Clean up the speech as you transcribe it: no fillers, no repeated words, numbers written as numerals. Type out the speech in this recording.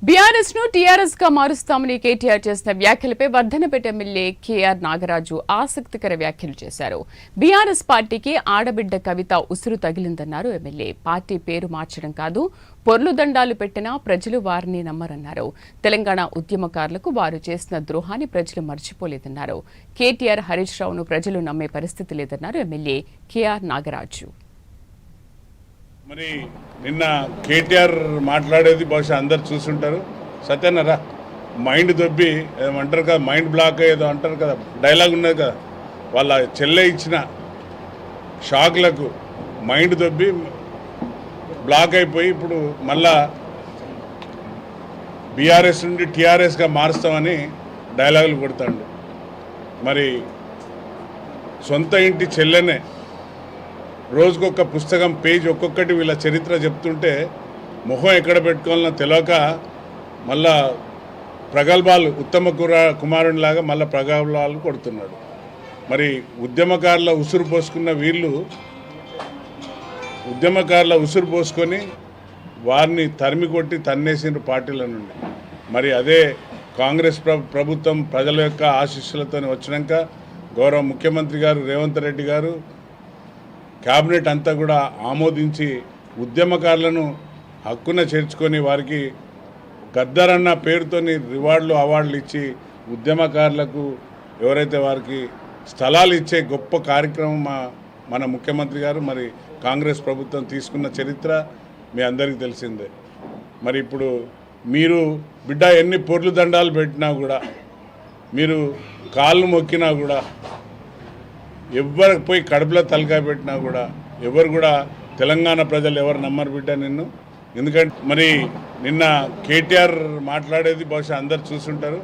BRS ను TRS గా మారుస్తామని కేటీఆర్ చేసిన వ్యాఖ్యలపై వర్ధనపేట ఎమ్మెల్యే కేఆర్ నాగరాజు ఆసక్తికర వ్యాఖ్యలు చేశారు. బీఆర్ఎస్ పార్టీకి ఆడబిడ్డ కవిత ఉసురు తగిలిందన్నారు ఎమ్మెల్యే. పార్టీ పేరు మార్చడం కాదు, పొర్లు దండాలు పెట్టినా ప్రజలు వారిని నమ్మరన్నారు. తెలంగాణ ఉద్యమకారులకు వారు చేసిన ద్రోహాన్ని ప్రజలు మర్చిపోలేదన్నారు. కేటీఆర్ హరీష్ రావును ప్రజలు నమ్మే పరిస్థితి లేదన్నారు ఎమ్మెల్యే కేఆర్ నాగరాజు. మరి నిన్న కేటీఆర్ మాట్లాడేది బహుశా అందరు చూసుంటారు. సత్యనరా మైండ్ దొబ్బి ఏదో అంటారు కదా, మైండ్ బ్లాక్ ఏదో అంటారు కదా, డైలాగ్ ఉన్నది కదా, వాళ్ళ చెల్లె ఇచ్చిన షాక్లకు మైండ్ దొబ్బి బ్లాక్ అయిపోయి ఇప్పుడు మళ్ళా బీఆర్ఎస్ నుండి టీఆర్ఎస్గా మారుస్తామని డైలాగులు కొడతాడు. మరి సొంత ఇంటి చెల్లెనే రోజుకొక పుస్తకం పేజ్ ఒక్కొక్కటి వీళ్ళ చరిత్ర చెప్తుంటే మొహం ఎక్కడ పెట్టుకోవాలన్నా తెలియక మళ్ళా ప్రగల్భాలు ఉత్తమ కుమారునిలాగా మళ్ళీ ప్రగల్భాలు కొడుతున్నాడు. మరి ఉద్యమకారుల ఉసురు పోసుకున్న వీళ్ళు ఉద్యమకారుల ఉసురు పోసుకొని వారిని తరిమి కొట్టి తన్నేసిన పార్టీల నుండి మరి అదే కాంగ్రెస్ ప్రభుత్వం ప్రజల యొక్క ఆశీస్సులతో వచ్చినాక గౌరవ ముఖ్యమంత్రి గారు రేవంత్ రెడ్డి గారు క్యాబినెట్ అంతా కూడా ఆమోదించి ఉద్యమకారులను హక్కున చేర్చుకొని వారికి గద్దరన్న పేరుతోని రివార్డులు అవార్డులు ఇచ్చి ఉద్యమకారులకు ఎవరైతే వారికి స్థలాలు ఇచ్చే గొప్ప కార్యక్రమం మన ముఖ్యమంత్రి గారు మరి కాంగ్రెస్ ప్రభుత్వం తీసుకున్న చరిత్ర మీ అందరికీ తెలిసిందే. మరి ఇప్పుడు మీరు బిడ్డ ఎన్ని పొర్లు దండాలు పెట్టినా కూడా, మీరు కాళ్ళు మొక్కినా కూడా, ఎవరికి పోయి కడుపులో తలకాయ పెట్టినా కూడా ఎవరు కూడా తెలంగాణ ప్రజలు ఎవరు నమ్మరు బిడ్డ నిన్ను. ఎందుకంటే మరి నిన్న కేటీఆర్ మాట్లాడేది బహుశా అందరు చూసుంటారు.